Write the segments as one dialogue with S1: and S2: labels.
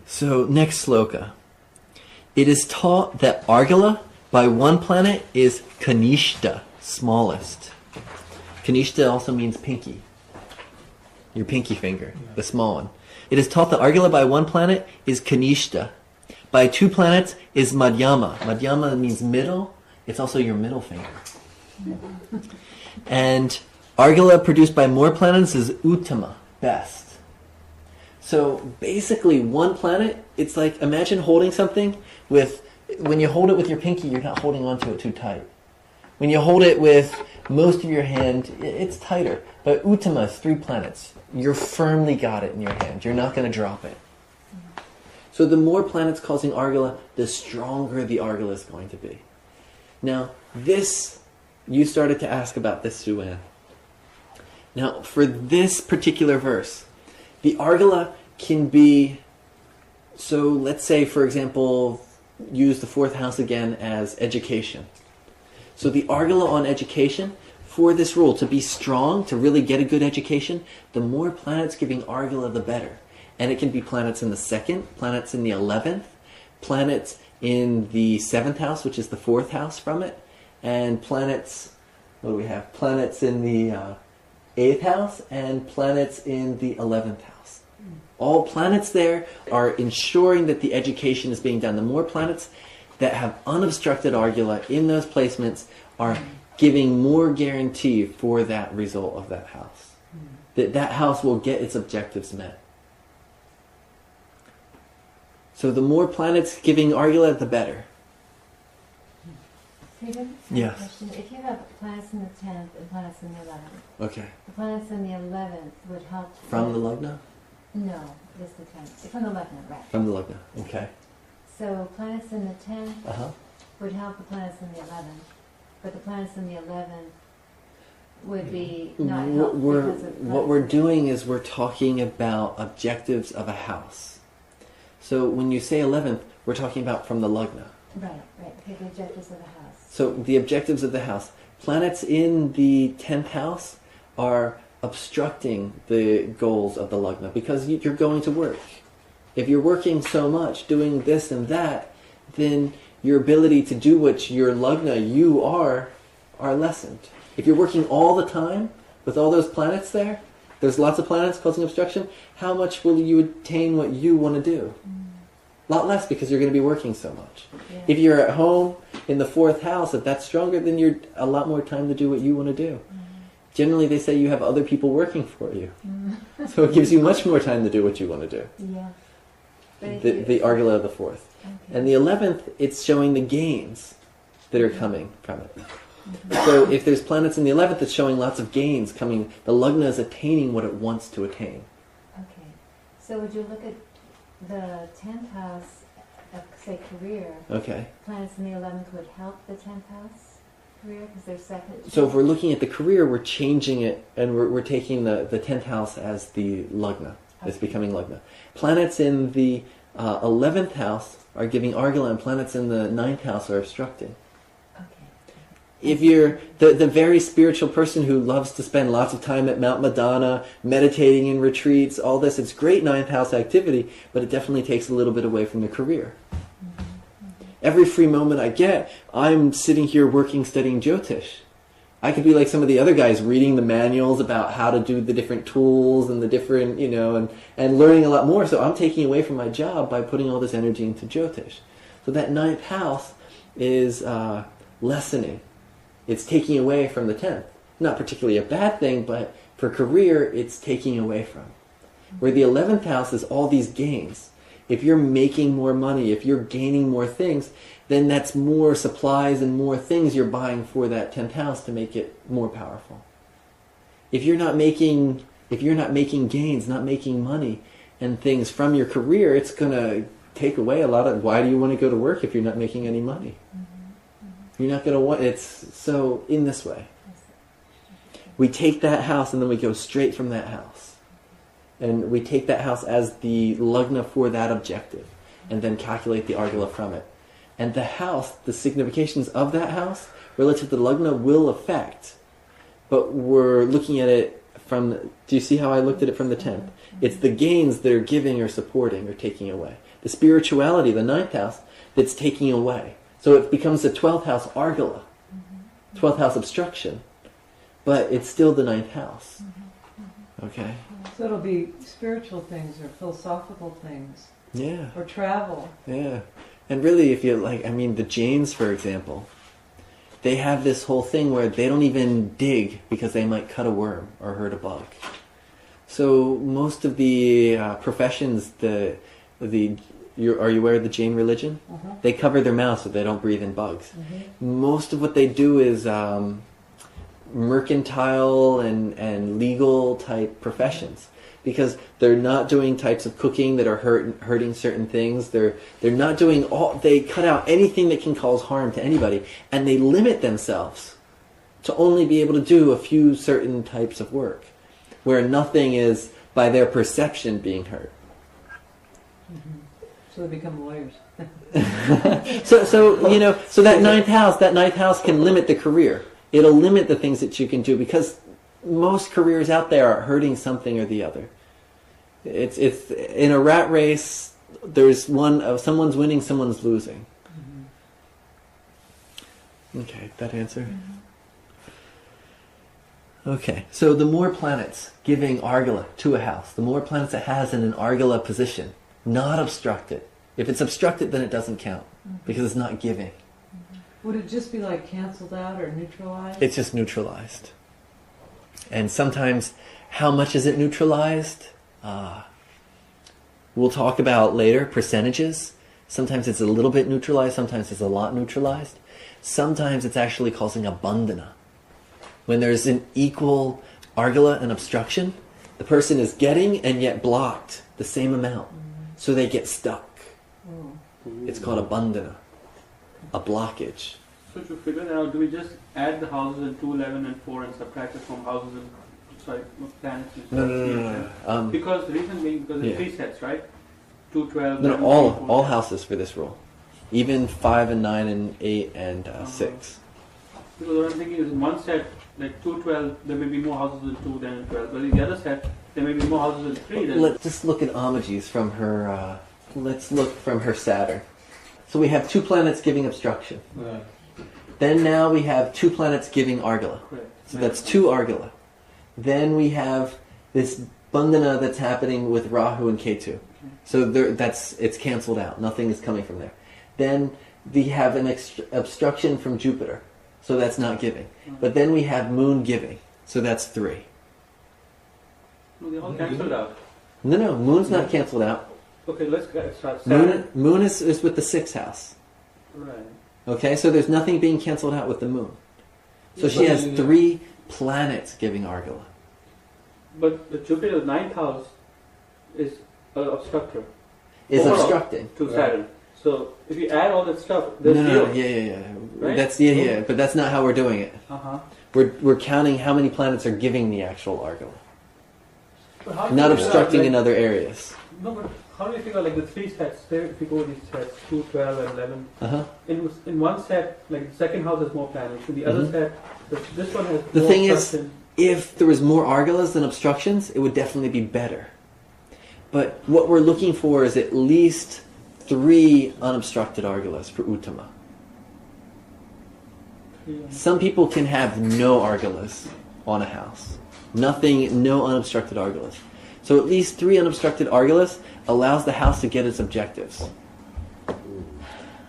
S1: So, next sloka. It is taught that Argala by one planet is Kanishta, smallest. Kanishta also means pinky. Your pinky finger, the small one. It is taught that Argala by one planet is Kanishta. By two planets is Madhyama. Madhyama means middle. It's also your middle finger. And Argala produced by more planets is Uttama, best. So basically one planet, it's like, imagine holding something with, when you hold it with your pinky, you're not holding onto it too tight. When you hold it with most of your hand, it's tighter. But Uttama is 3 planets. You're firmly got it in your hand. You're not going to drop it. So the more planets causing Argala, the stronger the Argala is going to be. Now, this, you started to ask about this, Suan. Now, for this particular verse, the Argala can be, so let's say, for example, use the 4th house again as education. So the Argala on education, for this rule, to be strong, to really get a good education, the more planets giving Argala, the better. And it can be planets in the 2nd, planets in the 11th, planets in the 7th house, which is the 4th house from it, and planets, what do we have? Planets in the 8th house and planets in the 11th house. All planets there are ensuring that the education is being done. The more planets that have unobstructed Argala in those placements are giving more guarantee for that result of that house. That house will get its objectives met. So the more planets giving Argala, the better. Yes.
S2: Question. If you have planets in the 10th and planets in the 11th,
S1: Okay.
S2: the planets in the 11th would help...
S1: From the Lagna?
S2: No, just the 10th. From the Lagna, right.
S1: From the Lagna, okay.
S2: So planets in the 10th would help the planets in the 11th, but the planets in the 11th would be not helped because of...
S1: What we're doing is we're talking about objectives of a house. So when you say 11th, we're talking about from the Lagna.
S2: Right. Okay, the objectives of the house.
S1: So the objectives of the house. Planets in the 10th house are obstructing the goals of the Lagna because you're going to work. If you're working so much, doing this and that, then your ability to do what your Lagna, you are lessened. If you're working all the time with all those planets there, there's lots of planets causing obstruction, how much will you attain what you want to do? A lot less because you're going to be working so much.
S2: Yeah.
S1: If you're at home in the 4th house, if that's stronger, then you're a lot more time to do what you want to do. Generally, they say you have other people working for you. So it gives you much more time to do what you want to do.
S2: Yeah.
S1: The Argala of the 4th. Okay. And the 11th, it's showing the gains that are coming from it. So if there's planets in the 11th, it's showing lots of gains coming. The Lagna is attaining what it wants to attain.
S2: Okay. So would you look at the 10th house of, say, career? Okay. Planets in the 11th would help the 10th house career because they're second.
S1: So if we're looking at the career, we're changing it, and we're taking the 10th house as the Lagna. Okay. It's becoming Lagna. Planets in the 11th house are giving Argala, and planets in the 9th house are obstructing. If you're the very spiritual person who loves to spend lots of time at Mount Madonna, meditating in retreats, all this, it's great 9th house activity, but it definitely takes a little bit away from the career. Every free moment I get, I'm sitting here working, studying Jyotish. I could be like some of the other guys reading the manuals about how to do the different tools and the different, and learning a lot more. So I'm taking away from my job by putting all this energy into Jyotish. So that 9th house is lessening. It's taking away from the 10th. Not particularly a bad thing, but for career, it's taking away from. Where the 11th house is all these gains. If you're making more money, if you're gaining more things, then that's more supplies and more things you're buying for that 10th house to make it more powerful. If you're not making gains, not making money and things from your career, it's going to take away a lot of, why do you want to go to work if you're not making any money? You're not going to want, it's so in this way. We take that house and then we go straight from that house. And we take that house as the Lagna for that objective and then calculate the Argala from it. And the house, the significations of that house relative to the Lagna will affect. But we're looking at it do you see how I looked at it from the 10th? It's the gains that are giving or supporting or taking away. The spirituality, the 9th house, that's taking away. So it becomes the 12th house Argala, 12th house obstruction, but it's still the 9th house. Okay?
S3: So it'll be spiritual things or philosophical things.
S1: Yeah.
S3: Or travel.
S1: Yeah. And really, if you like, I mean, the Jains, for example, they have this whole thing where they don't even dig because they might cut a worm or hurt a bug. So most of the professions, are you aware of the Jain religion? They cover their mouth so they don't breathe in bugs. Most of what they do is mercantile and legal type professions, because they're not doing types of cooking that are hurting certain things. They're not doing they cut out anything that can cause harm to anybody, and they limit themselves to only be able to do a few certain types of work, where nothing is, by their perception, being hurt.
S3: So they become lawyers.
S1: so that ninth house can limit the career. It'll limit the things that you can do, because most careers out there are hurting something or the other. It's in a rat race. There's someone's winning, someone's losing. Okay, that answer. Okay, so the more planets giving Argala to a house, the more planets it has in an Argala position, not obstructed. If it's obstructed, then it doesn't count, because it's not giving.
S3: Would it just be like canceled out or neutralized?
S1: It's just neutralized. And sometimes, how much is it neutralized? We'll talk about later, percentages. Sometimes it's a little bit neutralized, sometimes it's a lot neutralized. Sometimes it's actually causing a bandhana. When there's an equal Argala and obstruction, the person is getting and yet blocked the same amount. So they get stuck. It's called a bandhana, a blockage.
S4: So to figure that out, do we just add the houses in 2, 11 and 4 and subtract it from houses in, planets?
S1: No.
S4: Because the reason being, because it's 3 sets, right? 2, 12,
S1: No,
S4: 11,
S1: all houses for this rule. Even 5 and 9 and 8 and 6.
S4: Because what I'm thinking is in one set, like 2, 12, there may be more houses in 2 than in 12. But in the other set, there may be more houses in 3 than...
S1: Let's just look at Amaji's from her... let's look from her Saturn. So we have 2 planets giving obstruction.
S4: Right.
S1: Then now we have 2 planets giving Argala.
S4: Correct.
S1: So that's 2 Argala. Then we have this bandhana that's happening with Rahu and Ketu. So it's cancelled out. Nothing is coming from there. Then we have an obstruction from Jupiter. So that's not giving. But then we have Moon giving. So that's 3.
S4: No, they all cancelled out.
S1: No, Moon's not cancelled out.
S4: Okay, let's start.
S1: Moon is with the 6th house.
S4: Right.
S1: Okay, so there's nothing being cancelled out with the Moon. So she has 3 planets giving Argala.
S4: But the Jupiter 9th house is an obstructor.
S1: Is
S4: overall
S1: obstructing.
S4: To Saturn. So if you add all that stuff, there's
S1: No,
S4: zero.
S1: yeah.
S4: Right?
S1: That's but that's not how we're doing it. We're counting how many planets are giving the actual Argala, not obstructing in other areas.
S4: No, but how do you figure like the 3 sets? There, if you go with these sets, 2, 12, and 11. In one set, like the second house has more planets. In the other set, this one has.
S1: The
S4: more
S1: thing is,
S4: obstruction.
S1: if there was more Argalas than obstructions, it would definitely be better. But what we're looking for is at least 3 unobstructed Argalas for Uttama. Some people can have no Argalas on a house. Nothing, no unobstructed Argalas. So at least 3 unobstructed Argalas allows the house to get its objectives.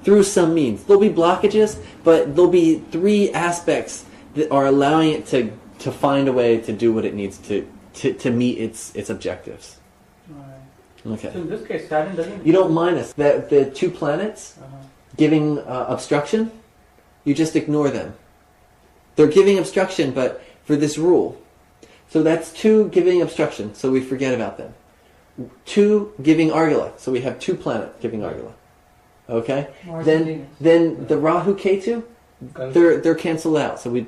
S1: Through some means. There'll be blockages, but there'll be 3 aspects that are allowing it to find a way to do what it needs to meet its objectives. Okay.
S4: So in this case, Saturn doesn't...
S1: You don't minus the 2 planets giving obstruction. You just ignore them. They're giving obstruction, but for this rule. So that's 2 giving obstruction, so we forget about them. 2 giving Argala, so we have 2 planets giving Argala. Okay? Then the Rahu Ketu, they're cancelled out, so we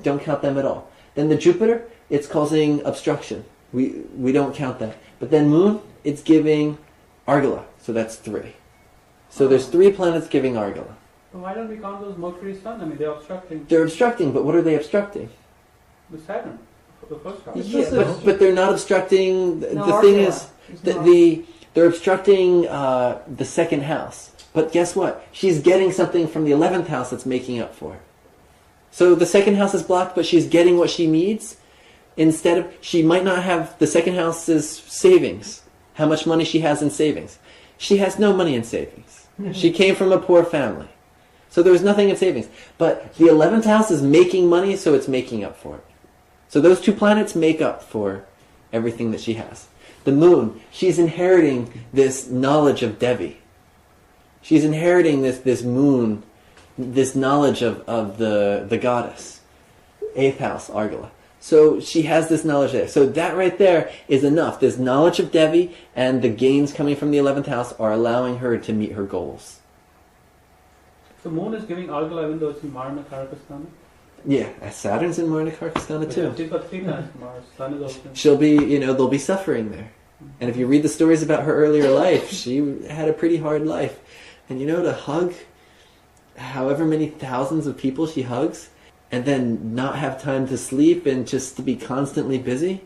S1: don't count them at all. Then the Jupiter, it's causing obstruction. We don't count that. But then Moon, it's giving Argala, so that's 3. So there's 3 planets giving Argala.
S4: Well, why don't we count those Mercury, Sun? I mean, they're obstructing.
S1: They're obstructing, but what are they obstructing?
S4: The Saturn. the first house.
S1: Yeah, but they're not obstructing.
S3: No,
S1: the thing
S3: Argala.
S1: is,
S3: There's
S1: they're obstructing the second house. But guess what? She's getting something from the 11th house that's making up for it. So the second house is blocked, but she's getting what she needs. Instead of, she might not have the second house's savings, how much money she has in savings. She has no money in savings. She came from a poor family. So there was nothing in savings. But the 11th house is making money, so it's making up for it. So those two planets make up for everything that she has. The moon, she's inheriting this knowledge of Devi. She's inheriting this moon, this knowledge of the goddess. 8th house, Argala. So she has this knowledge there. So that right there is enough. This knowledge of Devi and the gains coming from the 11th house are allowing her to meet her goals.
S4: The moon is giving Argala even though it's in Marna Karakastana?
S1: Yeah, Saturn's in Marna Karkastana too.
S4: She's got 3 planets in Mars. Sun is also in.
S1: She'll be, they'll be suffering there. And if you read the stories about her earlier life, she had a pretty hard life. And to hug however many thousands of people she hugs, and then not have time to sleep and just to be constantly busy,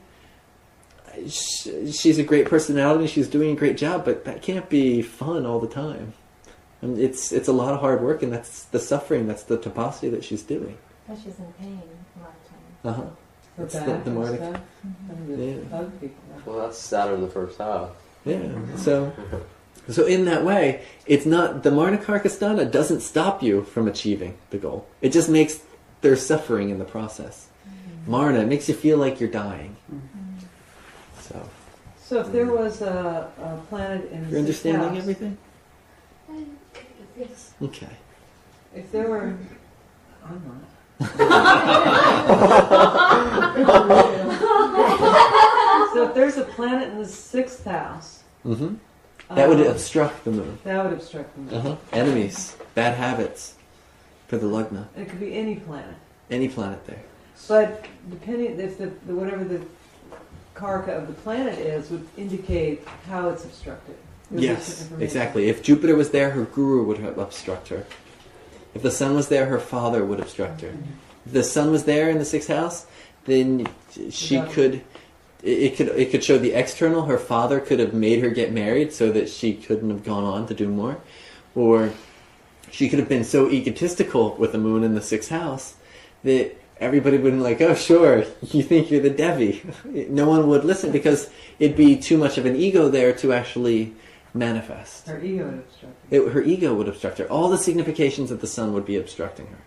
S1: she's a great personality, she's doing a great job, but that can't be fun all the time. And it's a lot of hard work, and that's the suffering, that's the tapasya that she's doing.
S2: But she's in pain a lot of times.
S3: Her
S1: It's
S3: back
S1: the
S3: and
S1: Marna.
S3: stuff. And
S1: Yeah.
S3: just hug people.
S5: Well, that's Saturn the first house.
S1: Yeah, so in that way, it's not, the Marna Karkastana doesn't stop you from achieving the goal. It just makes there's suffering in the process. Marna, it makes you feel like you're dying.
S3: So if there was a planet in the
S1: You're
S3: sixth
S1: understanding
S3: house,
S1: everything?
S2: Yes.
S1: Okay.
S3: if there were, I'm not. So if there's a planet in the 6th house,
S1: Mm-hmm. That would
S3: um,
S1: obstruct the moon.
S3: that would obstruct the moon.
S1: Uh-huh. Enemies, bad habits for the Lugna.
S3: And it could be any planet.
S1: Any planet there.
S3: But depending if the whatever the karaka of the planet is would indicate how it's obstructed. It would give
S1: Yes,
S3: some information.
S1: exactly. If Jupiter was there, her guru would have obstruct her. If the sun was there, her father would obstruct her. If the sun was there in the 6th house, then she
S3: Yeah.
S1: could. It could show the external. Her father could have made her get married so that she couldn't have gone on to do more, or she could have been so egotistical with the moon in the 6th house that everybody would be like, "Oh, sure, you think you're the Devi." No one would listen because it'd be too much of an ego there to actually manifest.
S3: Her ego would obstruct it.
S1: Her ego would obstruct her. All the significations of the sun would be obstructing her.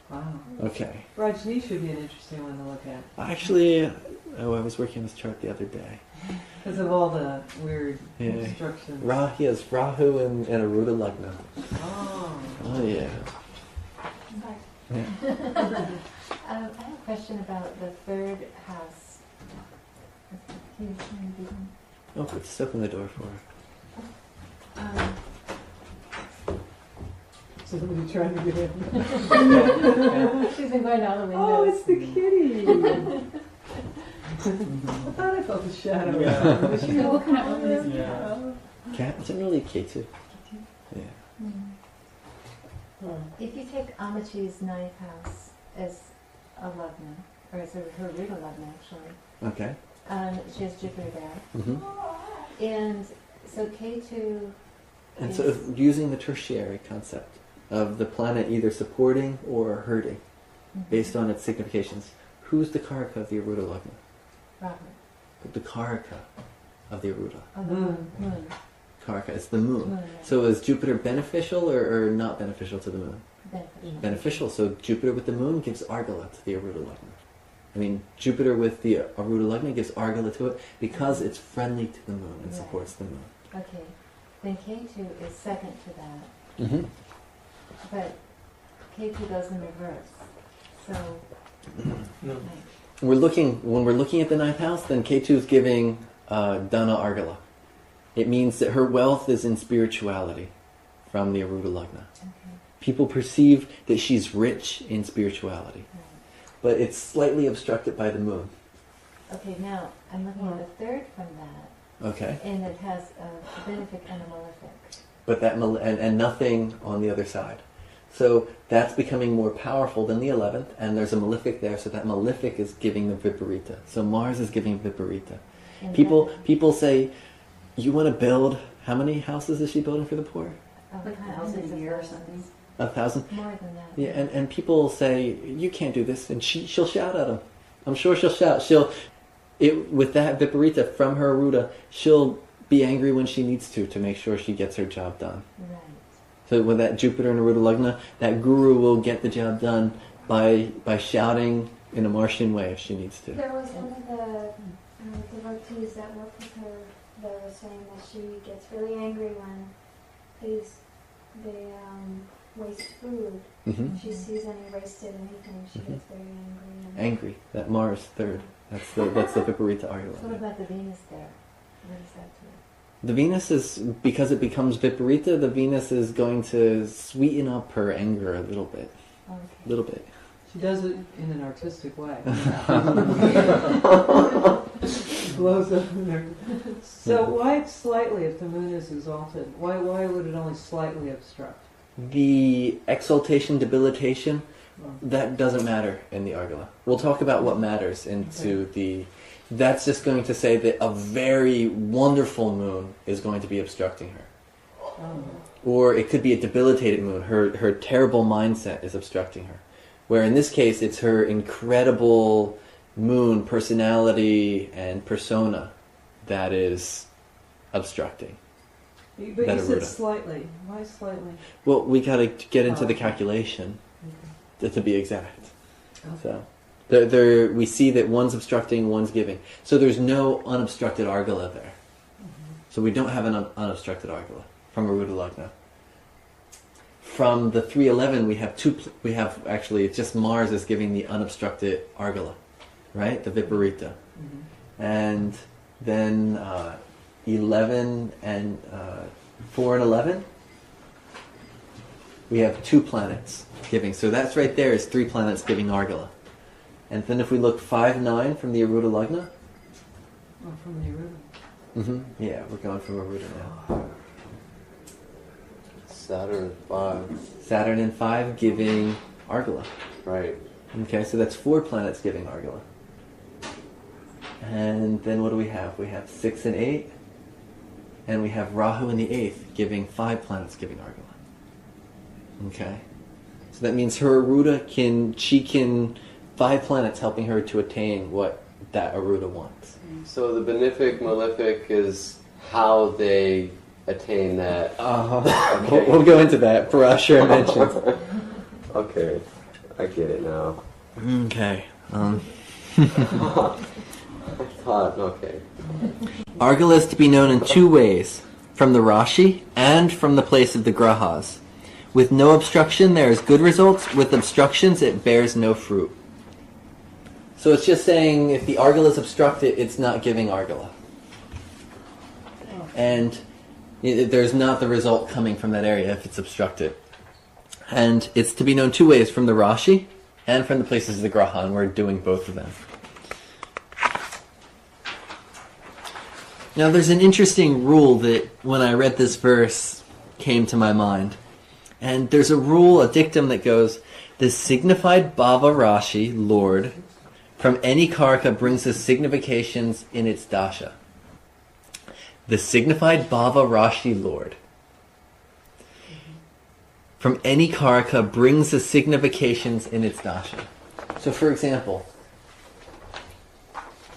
S3: Wow.
S1: Okay.
S3: Rajni should be an interesting one to look at
S1: Actually, I was working on this chart the other day.
S3: because of all the weird
S1: Yeah.
S3: obstructions.
S1: He has Rahu and Aruda Lagna.
S3: Oh.
S1: Oh, yeah. Yeah.
S2: I have a question about the 3rd house. Can you turn the beacon?
S1: Oh, let's open the door for her.
S3: Somebody trying to get in.
S2: She's been going down the windows.
S3: Oh, it's the kitty. I thought I felt the shadow.
S4: Yeah.
S3: Was she
S2: So what kind of
S3: all
S2: oven is
S3: in?
S4: Yeah.
S1: Cat? It's really K2. Yeah.
S2: If you take Amachi's 9th house as a lugna, or as her Ruda lugna actually,
S1: Okay.
S2: she has Jupiter there.
S1: Mm-hmm.
S2: And so K2
S1: And so using the tertiary concept of the planet either supporting or hurting based on its significations, who's the Karaka of the Aruda Lagna?
S2: Robert.
S1: The Karaka of the Aruda.
S2: Oh, the moon.
S1: Karaka, it's the moon.
S2: Moon, yeah.
S1: So is Jupiter beneficial or not beneficial to the moon?
S2: Beneficial.
S1: Beneficial. So Jupiter with the moon gives Argala to the Aruda Lagna. I mean, Jupiter with the Aruda Lagna gives Argala to it because it's friendly to the moon and
S2: Right.
S1: supports the moon.
S2: Okay. Then K2 is second to that,
S1: Mm-hmm.
S2: but K2 goes in reverse. So,
S5: No.
S1: When we're looking at the 9th house, then K2 is giving Dana Argala. It means that her wealth is in spirituality from the Aruda Lagna.
S2: okay.
S1: People perceive that she's rich in spirituality,
S2: Right.
S1: but it's slightly obstructed by the moon.
S2: Okay, now I'm looking at the 3rd from that,
S1: Okay,
S2: and it has a benefic and a malefic.
S1: but that and nothing on the other side. So that's becoming more powerful than the 11th, and there's a malefic there, so that malefic is giving the Viparita. So Mars is giving Viparita.
S2: And
S1: People say, you want to build, how many houses is she building for the poor?
S2: like
S6: 1,000 a year or something.
S1: 1,000?
S2: More than that.
S1: Yeah, and people say, you can't do this, and she'll shout at them. I'm sure she'll shout. With that Viparita from her Aruda, she'll be angry when she needs to make sure she gets her job done.
S2: Right.
S1: So with that Jupiter and Aruda Lagna, that guru will get the job done by shouting in a Martian way if she needs to.
S7: There was one of the devotees that worked with her that was saying that she gets really angry when they waste food.
S1: Mm-hmm.
S7: If she sees any wasted anything, she gets very angry.
S1: Angry. That Mars third. That's the Viparita Argala.
S2: What about the Venus there? What is that to it?
S1: The Venus is, because it becomes Viparita, the Venus is going to sweeten up her anger a little bit.
S2: Okay.
S1: A little bit.
S3: She does it in an artistic way. Blows up in her. So why slightly if the moon is exalted? Why would it only slightly obstruct?
S1: The exaltation, debilitation, that doesn't matter in the Argala. We'll talk about what matters into the... That's just going to say that a very wonderful moon is going to be obstructing her.
S3: Oh.
S1: Or it could be a debilitated moon. Her terrible mindset is obstructing her. Where in this case, it's her incredible moon personality and persona that is obstructing.
S3: But
S1: That
S3: you said
S1: Aruda.
S3: slightly. Why slightly?
S1: Well, we got to get into the calculation to be exact. So we see that one's obstructing, one's giving. So there's no unobstructed Argala there. So we don't have an unobstructed Argala from Aruda Lagna. From the 311, we have actually, it's just Mars is giving the unobstructed Argala, right? The Viparita. And then 11 and 4 and 11, we have 2 planets giving. So that's right there is 3 planets giving Argala. And then if we look 5-9 from the Aruda Lagna.
S3: Oh, from the Aruda.
S1: Yeah, we're going from Aruda now.
S5: Saturn 5.
S1: Saturn in 5 giving Argala.
S5: Right.
S1: Okay, so that's 4 planets giving Argala. And then what do we have? We have 6 and 8. And we have Rahu in the 8th giving 5 planets giving Argala. Okay. So that means her Aruda can 5 planets helping her to attain what that Aruda wants.
S5: So the benefic, malefic is how they attain that. Okay.
S1: We'll go into that. Parashara mentions.
S5: Okay, I get it now.
S1: Okay.
S5: I thought, okay.
S1: Argala is to be known in 2 ways, from the Rashi and from the place of the Grahas. With no obstruction, there is good results. With obstructions, it bears no fruit. So it's just saying if the Argala is obstructed, it's not giving Argala. And there's not the result coming from that area if it's obstructed. And it's to be known 2 ways, from the Rashi and from the places of the Graha, and we're doing both of them. Now there's an interesting rule that when I read this verse came to my mind. And there's a rule, a dictum that goes, the signified Bhava Rashi, Lord, from any karaka brings the significations in its dasha. The signified Bhava Rashi Lord from any karaka brings the significations in its dasha. So for example,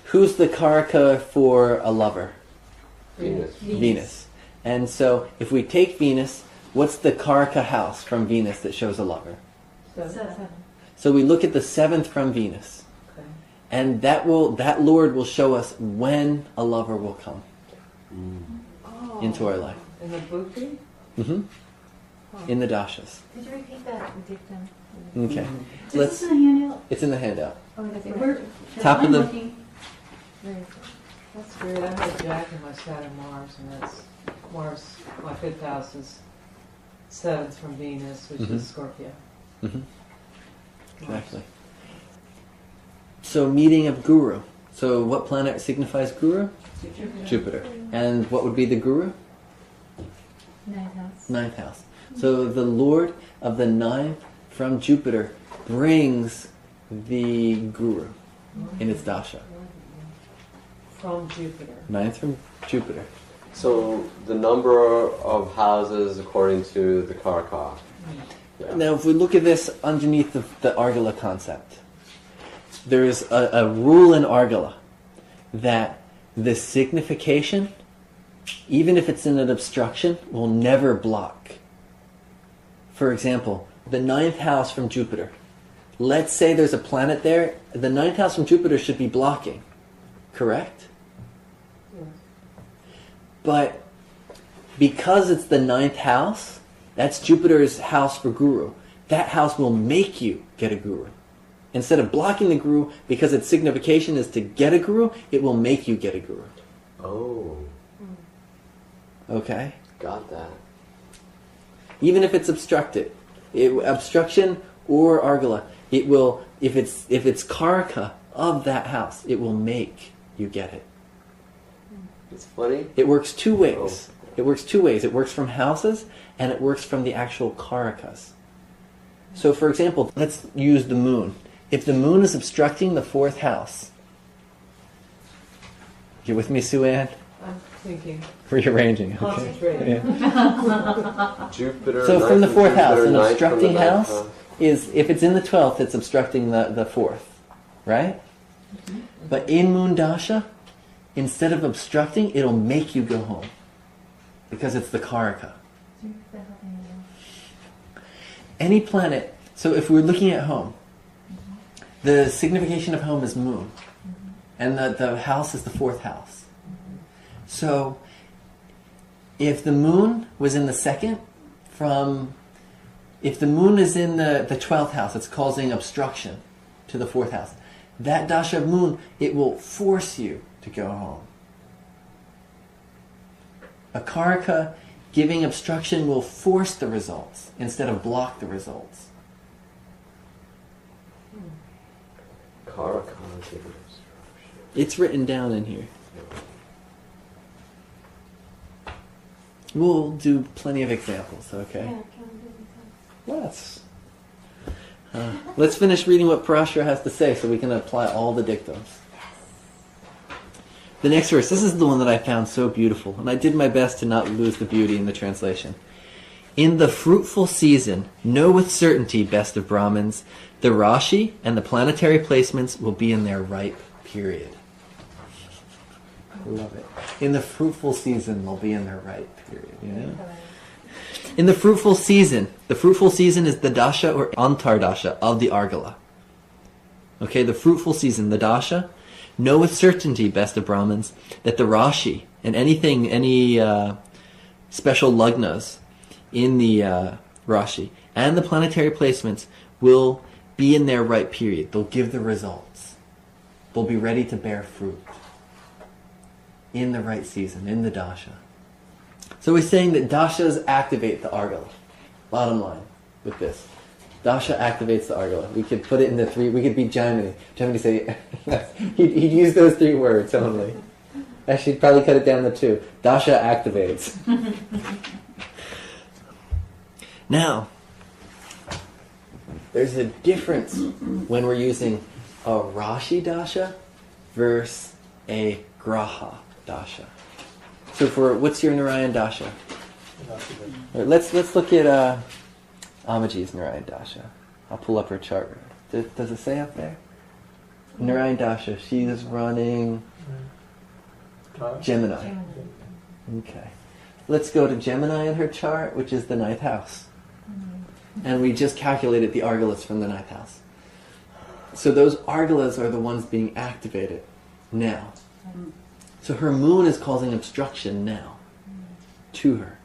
S1: who's the karaka for a lover? Venus. And so if we take Venus, what's the karaka house from Venus that shows a lover?
S2: 7.
S1: So we look at the 7th from Venus.
S3: Okay.
S1: And that Lord will show us when a lover will come into our life.
S3: In the bhukti?
S1: In the dashas.
S2: Could you repeat that dictum?
S1: Okay.
S6: Is this in the handout?
S1: It's in the handout.
S2: Oh, that's
S6: Where-
S2: right.
S1: Top of
S6: I'm
S1: the-
S6: looking.
S2: Very good.
S3: That's weird. I have Jack in my Saturn Mars, and that's Mars. My 5th house is 7th from Venus, which is Scorpio.
S1: Exactly. So meeting of Guru. So what planet signifies Guru? Jupiter. And what would be the Guru?
S2: 9th house.
S1: 9th house. So the Lord of the ninth from Jupiter brings the Guru in its dasha.
S3: From Jupiter.
S1: Ninth from Jupiter.
S5: So the number of houses according to the Karaka. Yeah.
S1: Now, if we look at this underneath the Argala concept, there's a rule in Argala that the signification, even if it's in an obstruction, will never block. For example, the ninth house from Jupiter. Let's say there's a planet there. The ninth house from Jupiter should be blocking, correct?
S3: Yes.
S1: But because it's the ninth house, that's Jupiter's house for Guru. That house will make you get a Guru. Instead of blocking the Guru, because its signification is to get a Guru, it will make you get a Guru.
S5: Oh.
S1: Okay?
S5: Got that.
S1: Even if it's obstructed. Obstruction or Argala, it will, if it's Karaka of that house, it will make you get it.
S5: It's funny.
S1: It works two ways.
S5: Oh.
S1: It works two ways. It works from houses, and it works from the actual Karakas. So, for example, let's use the moon. If the moon is obstructing the fourth house, you with me, Sue Ann?
S3: I'm thinking.
S1: Rearranging. Okay.
S3: Concentrating.
S1: Yeah.
S5: Jupiter.
S1: So from the fourth house, an
S5: ninth from
S1: obstructing
S5: the ninth
S1: house is, if it's in the 12th, it's obstructing the fourth, right? But in Moon Dasha, instead of obstructing, it'll make you go home. Because it's the Karaka. Any planet, so if we're looking at home, the signification of home is moon. And the house is the fourth house. So, if the moon was in the second, if the moon is in the 12th house, it's causing obstruction to the fourth house. That dasha of moon, it will force you to go home. A karaka giving obstruction will force the results instead of block the results.
S5: Karaka.
S1: It's written down in here. We'll do plenty of examples, okay?
S7: Yeah, can we do
S1: Let's finish reading what Parashara has to say so we can apply all the dictums. The next verse, this is the one that I found so beautiful, and I did my best to not lose the beauty in the translation. In the fruitful season, know with certainty, best of Brahmins, the Rashi and the planetary placements will be in their ripe period. I love it. In the fruitful season, they'll be in their ripe period, you know? In the fruitful season is the dasha or antardasha of the Argala. Okay, the fruitful season, the dasha. Know with certainty, best of Brahmins, that the Rashi and any special lagnas in the Rashi and the planetary placements will be in their right period. They'll give the results. They'll be ready to bear fruit in the right season, in the dasha. So we're saying that dashas activate the Argala. Bottom line with this. Dasha activates the Argala. We could put it in the three, we could be Jaimini. Jaimini say, he'd use those three words only. Actually, he'd probably cut it down to two. Dasha activates. Now, there's a difference when we're using a Rashi dasha versus a Graha dasha. So what's your Narayan dasha? Let's look at Amaji's Narayan dasha. I'll pull up her chart. Does it say up there? Narayan dasha. She's running Gemini. Okay. Let's go to Gemini in her chart, which is the ninth house. And we just calculated the Argalas from the ninth house. So those Argalas are the ones being activated now. So her moon is causing obstruction now to her.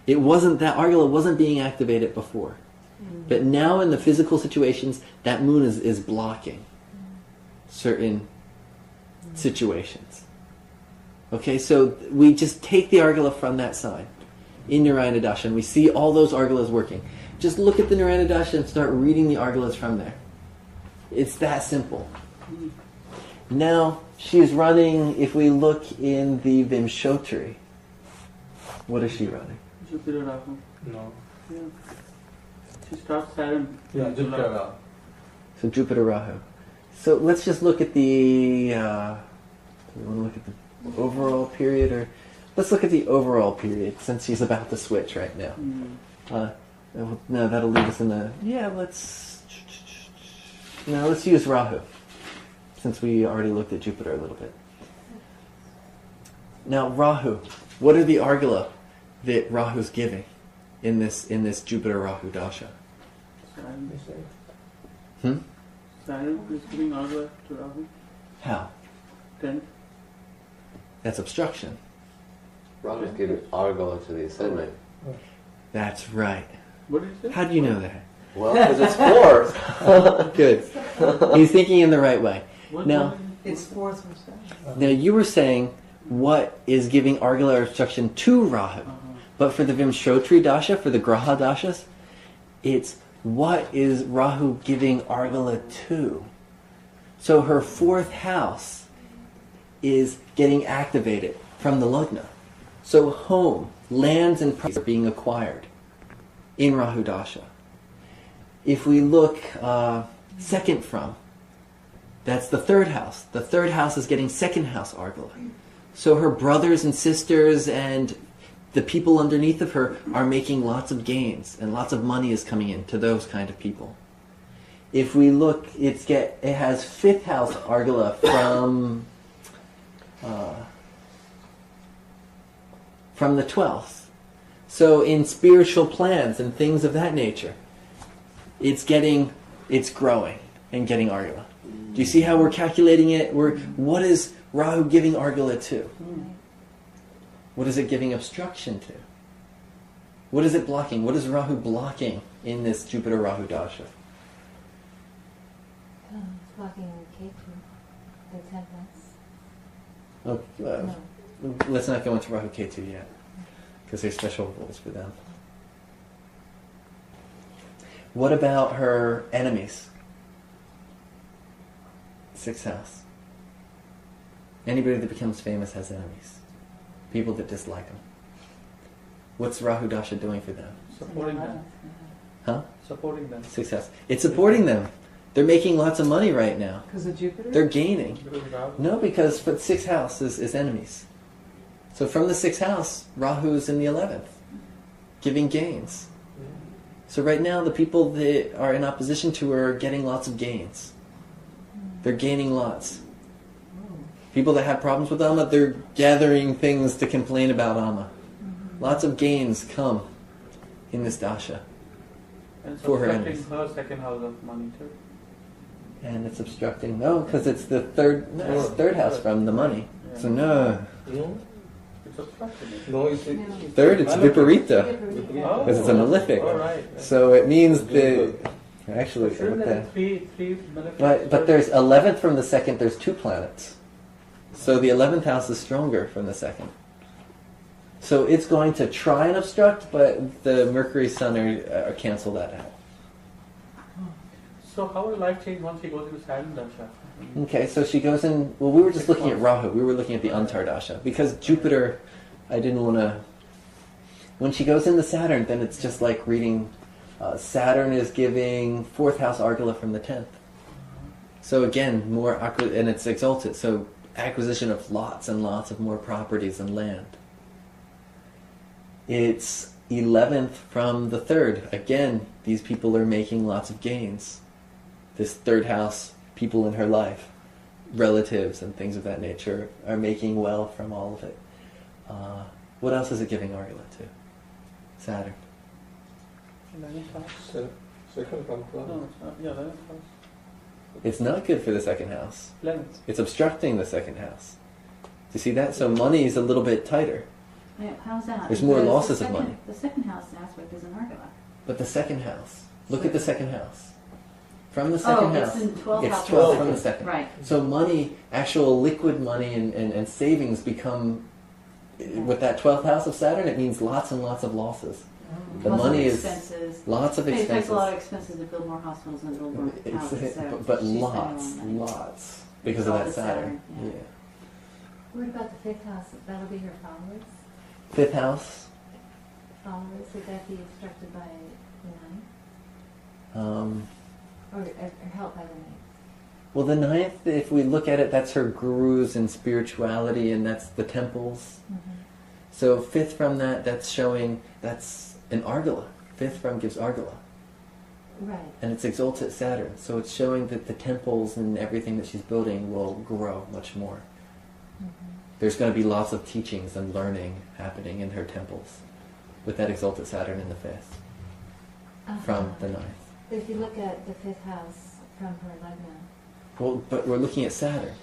S1: It wasn't, that Argala wasn't being activated before. But now in the physical situations, that moon is blocking certain situations. Okay, so we just take the Argala from that sign in Narayana Dasha, and we see all those Argalas working. Just look at the Narayana Dasha and start reading the Argalas from there. It's that simple. Now, she's running, if we look in the Vimshotri, What is she running?
S4: Jupiter Rahu.
S8: No.
S4: Yeah. She starts Saturn.
S8: Yeah, Jupiter Rahu.
S1: So Jupiter Rahu. So let's just look at the. Do we want to look at the overall period, or let's look at the overall period since she's about to switch right now. No, that'll leave us in the. Yeah, let's. No, let's use Rahu, since we already looked at Jupiter a little bit. Now Rahu, what are the Argala that Rahu's giving in this Jupiter Rahu dasha?
S4: Saturn.
S1: Hmm?
S4: Saturn is giving Argala to Rahu.
S1: How?
S4: 10th.
S1: That's obstruction.
S5: Rahu's giving Argala to the ascendant.
S1: That's right.
S4: What did you say?
S1: How do you know that?
S5: Well, because it's fourth.
S1: Good. He's thinking in the right way.
S4: What
S1: Now,
S4: one
S3: It's fourth from seventh.
S1: now you were saying what is giving Argala or obstruction to Rahu. But for the Vimshotri dasha, for the Graha dashas, it's what is Rahu giving Argala to? So her fourth house is getting activated from the Lagna. So home, lands and properties are being acquired in Rahu dasha. If we look second from, that's the third house. The third house is getting second house Argala. So her brothers and sisters and the people underneath of her are making lots of gains, and lots of money is coming in to those kind of people. If we look, it has fifth house Argala from the 12th. So in spiritual plans and things of that nature, it's growing and getting Argala. Do you see how we're calculating it? What is Rahu giving Argala to? What is it giving obstruction to? What is it blocking? What is Rahu blocking in this Jupiter Rahu dasha?
S2: It's blocking Ketu, the 10th house.
S1: Okay, let's not go into Rahu Ketu yet, because there's special rules for them. What about her enemies? Sixth house. Anybody that becomes famous has enemies. People that dislike them. What's Rahu dasha doing for them?
S4: Supporting them.
S1: Huh?
S4: Supporting them.
S1: Sixth house. It's supporting them. They're making lots of money right now.
S3: Because of Jupiter?
S1: They're gaining.
S4: Because Rahu.
S1: No, because the sixth house is enemies. So from the sixth house, Rahu is in the 11th, giving gains. So right now, the people that are in opposition to her are getting lots of gains. They're gaining lots. People that have problems with Amma, they're gathering things to complain about Amma. Lots of gains come in this dasha.
S4: And it's
S1: For her
S4: obstructing
S1: enemies.
S4: her second house of money too.
S1: And it's obstructing. No, because it's the third house from the money. So no.
S8: No,
S4: It's obstructing it.
S8: no, it's
S1: Third, it's Viparita.
S4: Oh,
S1: Because it's a malefic.
S4: all right.
S1: So it means that... Actually,
S4: Shouldn't
S1: what
S4: there
S1: the...
S4: be three malefics?
S1: But there's 11th from the second, there's 2 planets. So the 11th house is stronger from the second. So it's going to try and obstruct, but the Mercury, Sun are cancel that out.
S4: So how will life change once she goes into Saturn dasha?
S1: Okay, so she goes in... Well, we were just looking at Rahu. We were looking at the Antar dasha. Because Jupiter, I didn't want to... When she goes into Saturn, then it's just like reading... Saturn is giving 4th house Argala from the 10th. So again, more... And it's exalted. So acquisition of lots and lots of more properties and land. It's 11th from the 3rd. Again, these people are making lots of gains. This 3rd house, people in her life, relatives and things of that nature, are making well from all of it. What else is it giving Argala to? Saturn.
S4: 11th house?
S8: second from club.
S4: No, it's not. Yeah, 11th house.
S1: It's not good for the 2nd house.
S4: 11th.
S1: It's obstructing the 2nd house. Do you see that? So money is a little bit tighter.
S6: Yeah, how's that?
S1: There's more
S6: Because the
S1: losses of
S6: second-
S1: money.
S6: The second house aspect is an Argala.
S1: But the 2nd house. Look at the 2nd house. From the 2nd house.
S6: It's in 12th
S1: It's
S6: house.
S1: 12 from the 2nd.
S6: Right.
S1: So money, actual liquid money and savings become, with that 12th house of Saturn, it means lots and lots of losses. The
S6: Lots
S1: money
S6: of
S1: is
S6: expenses.
S1: lots of
S6: It takes
S1: expenses.
S6: a lot of expenses to build more hospitals and build more houses. So
S1: but
S6: she's spending a lot
S1: lots,
S6: of money.
S1: lots, because
S6: All
S1: of that
S6: the
S1: Saturn.
S6: yeah.
S2: What about the 5th house? That'll be her followers?
S1: 5th house,
S2: followers, would that be instructed by the ninth? Or helped by the ninth?
S1: Well, the ninth, if we look at it, that's her gurus and spirituality, and that's the temples.
S2: Mm-hmm.
S1: So fifth from that, that's showing, that's an Argala. Fifth from gives Argala.
S2: Right.
S1: And it's exalted Saturn. So it's showing that the temples and everything that she's building will grow much more.
S2: Mm-hmm.
S1: There's going to be lots of teachings and learning happening in her temples with that exalted Saturn in the fifth from the ninth.
S2: But if you look at the fifth house from her lagna,
S1: Well, but we're looking at Saturn.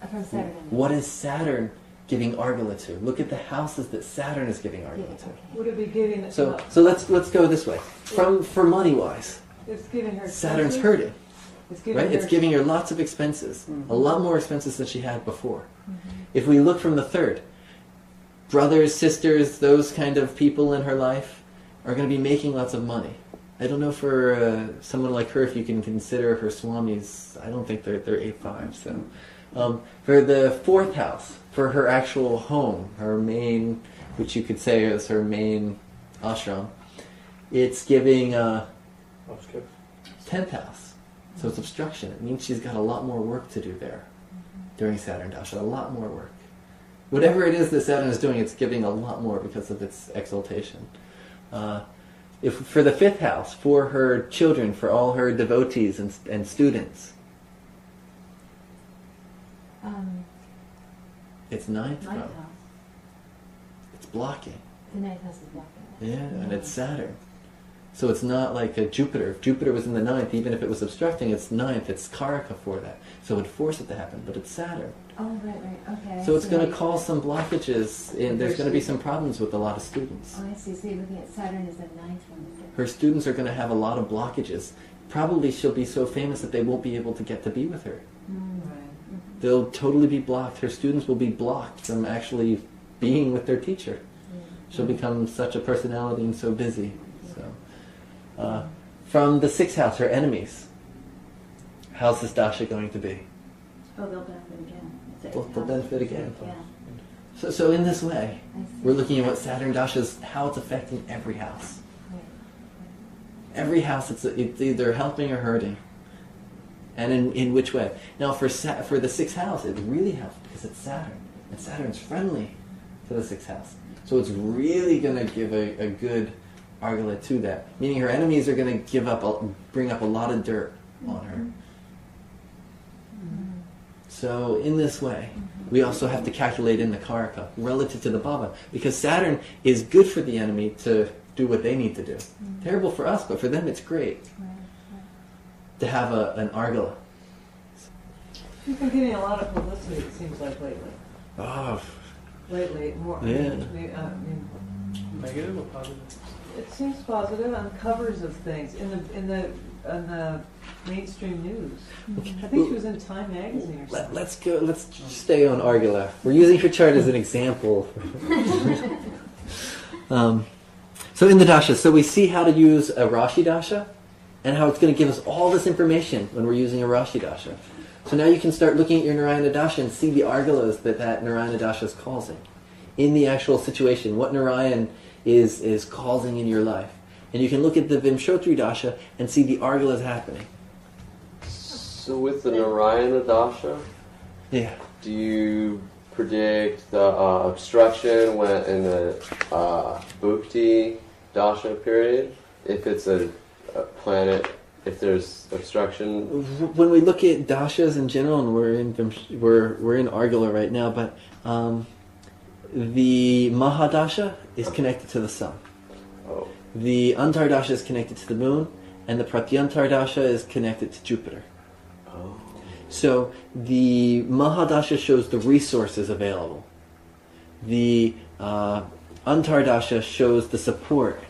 S2: from Saturn.
S1: What is Saturn giving Argala to? Look at the houses that Saturn is giving Argala to.
S3: Would it be giving it?
S1: So let's go this way. For money wise,
S3: It's giving her.
S1: Saturn's
S3: expenses?
S1: hurting,
S3: It's giving
S1: right?
S3: her.
S1: It's giving her lots of expenses,
S3: Mhm.
S1: a lot more expenses than she had before.
S2: Mm-hmm.
S1: If we look from the third, brothers, sisters, those kind of people in her life are going to be making lots of money. I don't know for someone like her if you can consider her swamis. I don't think they're 8-5. So for the fourth house, for her actual home, her main, which you could say is her main ashram, it's giving 10th house. So it's obstruction. It means she's got a lot more work to do there during Saturn Dasha. A lot more work. Whatever it is that Saturn is doing, it's giving a lot more because of its exaltation. If for the fifth house, for her children, for all her devotees and students, it's ninth
S2: Ninth
S1: house.
S2: house.
S1: It's blocking.
S2: The ninth house is blocking it.
S1: Yeah, and it's Saturn. So it's not like a Jupiter. If Jupiter was in the ninth, even if it was obstructing, it's ninth. It's Karaka for that. So it would force it to happen, but it's Saturn.
S2: Oh, right, okay.
S1: So
S2: I
S1: it's
S2: see
S1: going
S2: how
S1: to
S2: you-
S1: cause some blockages, and there's going to be some problems with a lot of students.
S2: Oh, I see. So you're looking at Saturn as the ninth one.
S1: Her students are going to have a lot of blockages. Probably she'll be so famous that they won't be able to get to be with her.
S3: Right.
S1: They'll totally be blocked. Her students will be blocked from actually being with their teacher. She'll become such a personality and so busy. So, from the sixth house, her enemies. How's this dasha going to be?
S6: Oh, they'll benefit again. It's
S1: They'll benefit again.
S6: Yeah.
S1: So in this way,
S2: I see.
S1: we're looking at what Saturn dasha is, how it's affecting every house. Every house, it's either helping or hurting. And in which way? Now, for the sixth house, it really helps because it's Saturn. And Saturn's friendly to the sixth house. So it's really going to give a good Argala to that. Meaning her enemies are going to bring up a lot of dirt on her. So in this way, we also have to calculate in the Karaka relative to the Baba. Because Saturn is good for the enemy to do what they need to do. Terrible for us, but for them it's great to have an Argala.
S3: You've been getting a lot of publicity, it seems like, lately.
S1: Oh,
S3: Lately, more.
S1: Yeah.
S3: I mean,
S4: Negative or positive?
S3: it seems positive on covers of things in the mainstream news. I think she was in Time magazine or something.
S1: let's stay on Argala. We're using her chart as an example. So in the dasha, so we see how to use a Rashi dasha and how it's going to give us all this information when we're using a Rashi dasha. So now you can start looking at your Narayana dasha and see the Argalas that Narayana dasha is causing in the actual situation, what Narayan is causing in your life. And you can look at the Vimshotri dasha and see the Argalas happening.
S5: So with the Narayana dasha,
S1: Yeah.
S5: do you predict the obstruction when in the Bhukti dasha period? If it's a planet, if there's obstruction?
S1: When we look at dashas in general, and we're in Argala right now, but the Mahadasha is connected to the sun.
S5: Oh.
S1: The Antardasha is connected to the moon, and the Pratyantardasha is connected to Jupiter.
S5: Oh.
S1: So the Mahadasha shows the resources available. The Antardasha shows the support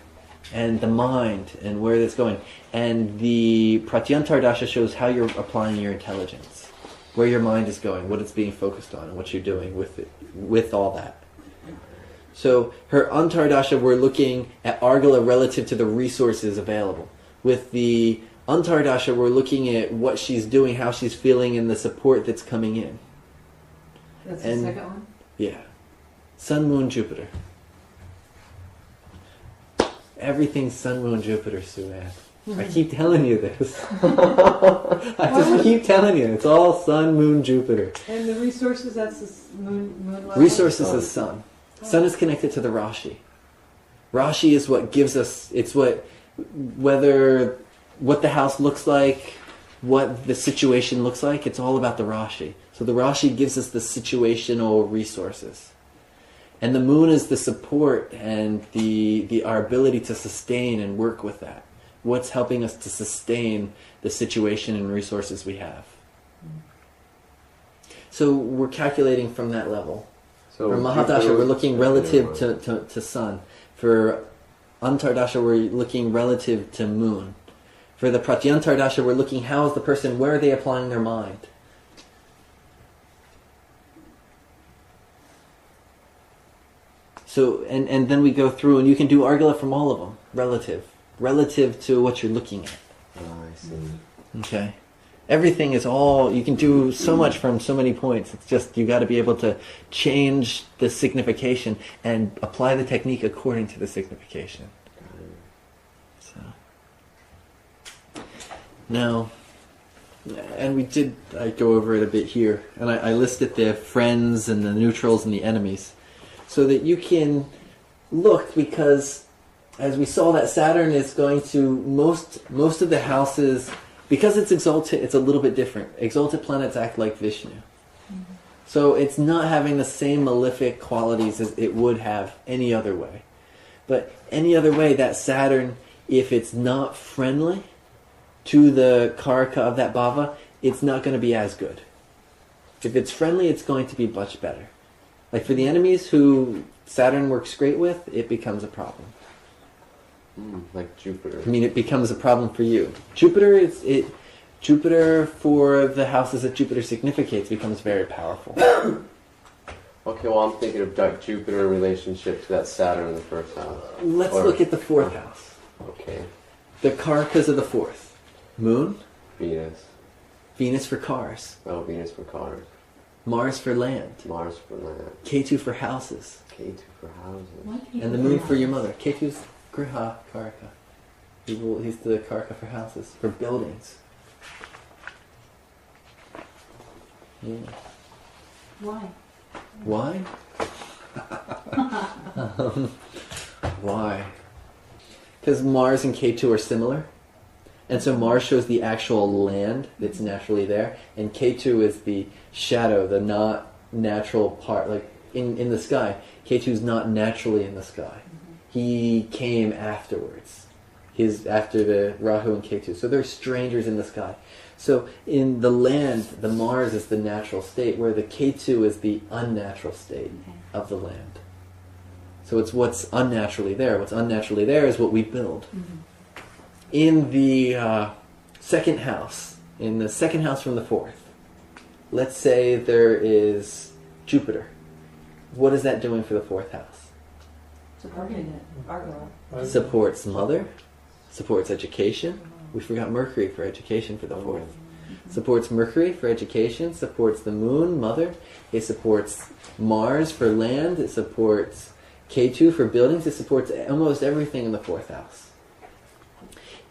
S1: and the mind and where it's going. And the Pratyantardasha shows how you're applying your intelligence, where your mind is going, what it's being focused on, and what you're doing with it, with all that. So her Antardasha, we're looking at Argala relative to the resources available. With the Antardasha, we're looking at what she's doing, how she's feeling, and the support that's coming in.
S3: That's
S1: And-
S3: the second one?
S1: Yeah. Sun, Moon, Jupiter. Everything's Sun, Moon, Jupiter, Suan. I keep telling you this. I just keep telling you. It's all Sun, Moon, Jupiter.
S3: And the resources, that's the moon level?
S1: Resources is Sun. Sun is connected to the Rashi. Rashi is what gives us, it's what the house looks like, what the situation looks like, it's all about the Rashi. So the Rashi gives us the situational resources. And the moon is the support and our ability to sustain and work with that. What's helping us to sustain the situation and resources we have. So we're calculating from that level.
S5: So
S1: for Mahadasha, we're looking relative to Sun. For Antardasha, we're looking relative to Moon. For the Pratyantardasha, we're looking how is the person, where are they applying their mind? So, and then we go through, and you can do Argala from all of them, relative to what you're looking at.
S5: Oh, I see.
S1: Okay. Everything is all, you can do so much from so many points. It's just, you got to be able to change the signification and apply the technique according to the signification. So. Now, and I go over it a bit here, and I listed the friends and the neutrals and the enemies, so that you can look, because as we saw that Saturn is going to, most of the houses, because it's exalted, it's a little bit different. Exalted planets act like Vishnu. Mm-hmm. So it's not having the same malefic qualities as it would have any other way. But any other way, that Saturn, if it's not friendly to the karaka of that bhava, it's not going to be as good. If it's friendly, it's going to be much better. Like for the enemies who Saturn works great with, it becomes a problem.
S5: Like Jupiter.
S1: I mean, it becomes a problem for you. Jupiter for the houses that Jupiter significates becomes very powerful.
S5: Okay, well, I'm thinking of Jupiter in relationship to that Saturn in the first house.
S1: Let's look at the fourth house.
S5: Okay.
S1: The karakas of the fourth. Moon.
S5: Venus.
S1: Venus for cars.
S5: Oh, Venus for cars.
S1: Mars for land.
S5: Mars for land.
S1: Ketu for houses.
S5: Ketu for houses.
S1: And the moon for your mother. Ketu's Griha Karaka. He's the Karaka for houses, for buildings. Yeah.
S6: Why?
S1: Why? Why? Because Mars and Ketu are similar. And so Mars shows the actual land that's naturally there, and Ketu is the shadow, the not natural part, like in the sky. Ketu's not naturally in the sky. He came afterwards. After the Rahu and Ketu. So they're strangers in the sky. So in the land, the Mars is the natural state, where the Ketu is the unnatural state of the land. So it's what's unnaturally there. What's unnaturally there is what we build. Mm-hmm. In the second house from the fourth, let's say there is Jupiter. What is that doing for the fourth house?
S3: Supporting it. Argala.
S1: Supports mother, supports education. We forgot Mercury for education for the fourth. Supports Mercury for education, supports the moon, mother. It supports Mars for land. It supports Ketu for buildings. It supports almost everything in the fourth house.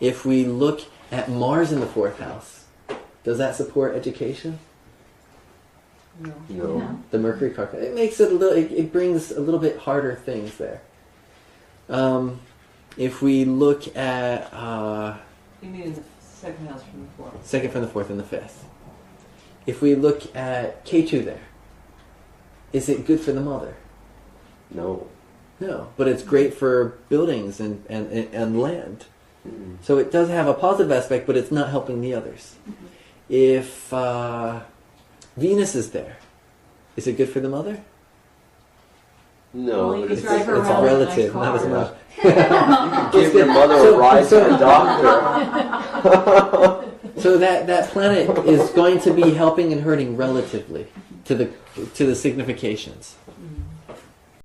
S1: If we look at Mars in the fourth house, does that support education?
S3: No.
S5: No.
S1: The Mercury card. It makes it a little. It brings a little bit harder things there. If we look at
S3: You mean in the second house from the fourth?
S1: second from the fourth and the fifth. If we look at Ketu there, is it good for the mother?
S5: No.
S1: No, but it's great for buildings and land.
S5: Mm-hmm.
S1: So it does have a positive aspect, but it's not helping the others. Mm-hmm. If Venus is there, is it good for the mother?
S5: No,
S6: Well, you
S5: but
S6: can
S5: it's,
S6: drive her
S1: It's
S6: around in a
S1: relative,
S6: nice
S1: not as
S6: car.
S1: much.
S5: you can give your mother a ride to the doctor.
S1: So that planet is going to be helping and hurting relatively to the significations.